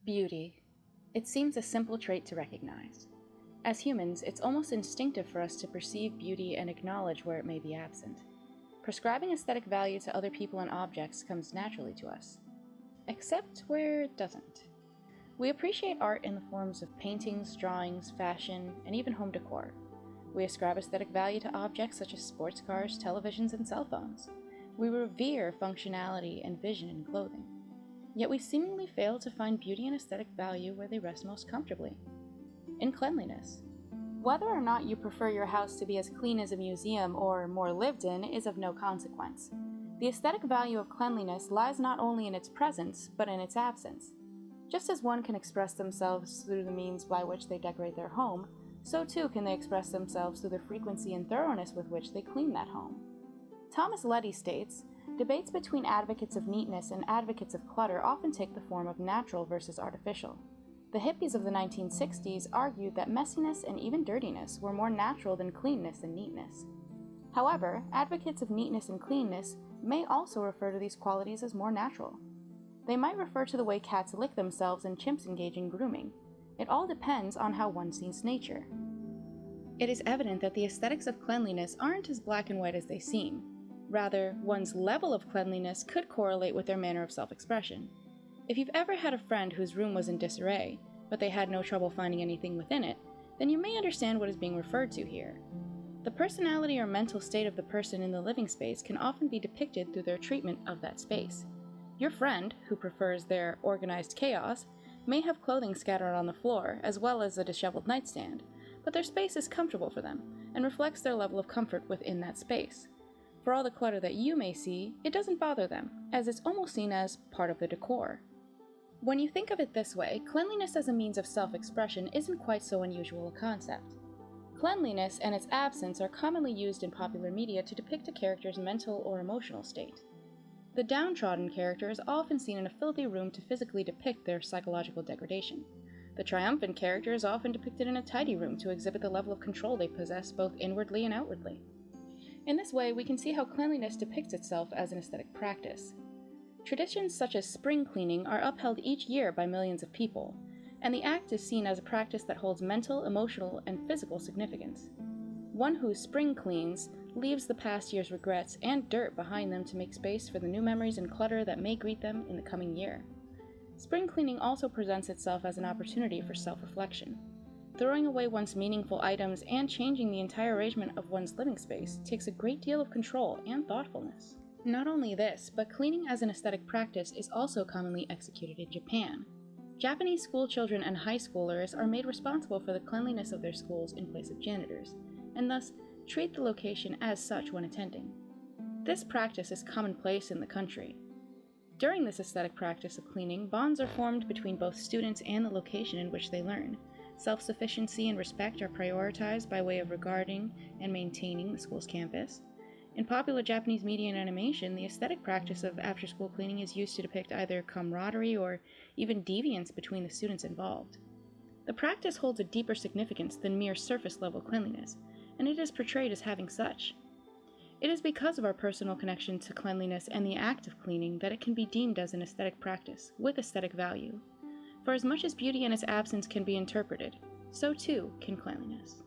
Beauty. It seems a simple trait to recognize. As humans, it's almost instinctive for us to perceive beauty and acknowledge where it may be absent. Prescribing aesthetic value to other people and objects comes naturally to us, except where it doesn't. We appreciate art in the forms of paintings, drawings, fashion, and even home decor. We ascribe aesthetic value to objects such as sports cars, televisions, and cell phones. We revere functionality and vision in clothing. Yet we seemingly fail to find beauty and aesthetic value where they rest most comfortably: in cleanliness. Whether or not you prefer your house to be as clean as a museum or more lived in is of no consequence. The aesthetic value of cleanliness lies not only in its presence, but in its absence. Just as one can express themselves through the means by which they decorate their home, so too can they express themselves through the frequency and thoroughness with which they clean that home. Thomas Leddy states, "Debates between advocates of neatness and advocates of clutter often take the form of natural versus artificial. The hippies of the 1960s argued that messiness and even dirtiness were more natural than cleanness and neatness. However, advocates of neatness and cleanness may also refer to these qualities as more natural. They might refer to the way cats lick themselves and chimps engage in grooming. It all depends on how one sees nature." It is evident that the aesthetics of cleanliness aren't as black and white as they seem. Rather, one's level of cleanliness could correlate with their manner of self-expression. If you've ever had a friend whose room was in disarray, but they had no trouble finding anything within it, then you may understand what is being referred to here. The personality or mental state of the person in the living space can often be depicted through their treatment of that space. Your friend, who prefers their organized chaos, may have clothing scattered on the floor, as well as a disheveled nightstand, but their space is comfortable for them, and reflects their level of comfort within that space. For all the clutter that you may see, it doesn't bother them, as it's almost seen as part of the decor. When you think of it this way, cleanliness as a means of self-expression isn't quite so unusual a concept. Cleanliness and its absence are commonly used in popular media to depict a character's mental or emotional state. The downtrodden character is often seen in a filthy room to physically depict their psychological degradation. The triumphant character is often depicted in a tidy room to exhibit the level of control they possess both inwardly and outwardly. In this way, we can see how cleanliness depicts itself as an aesthetic practice. Traditions such as spring cleaning are upheld each year by millions of people, and the act is seen as a practice that holds mental, emotional, and physical significance. One who spring cleans leaves the past year's regrets and dirt behind them to make space for the new memories and clutter that may greet them in the coming year. Spring cleaning also presents itself as an opportunity for self-reflection. Throwing away one's meaningful items and changing the entire arrangement of one's living space takes a great deal of control and thoughtfulness. Not only this, but cleaning as an aesthetic practice is also commonly executed in Japan. Japanese school children and high schoolers are made responsible for the cleanliness of their schools in place of janitors, and thus treat the location as such when attending. This practice is commonplace in the country. During this aesthetic practice of cleaning, bonds are formed between both students and the location in which they learn. Self-sufficiency and respect are prioritized by way of regarding and maintaining the school's campus. In popular Japanese media and animation, the aesthetic practice of after-school cleaning is used to depict either camaraderie or even deviance between the students involved. The practice holds a deeper significance than mere surface-level cleanliness, and it is portrayed as having such. It is because of our personal connection to cleanliness and the act of cleaning that it can be deemed as an aesthetic practice with aesthetic value. For as much as beauty and its absence can be interpreted, so too can cleanliness.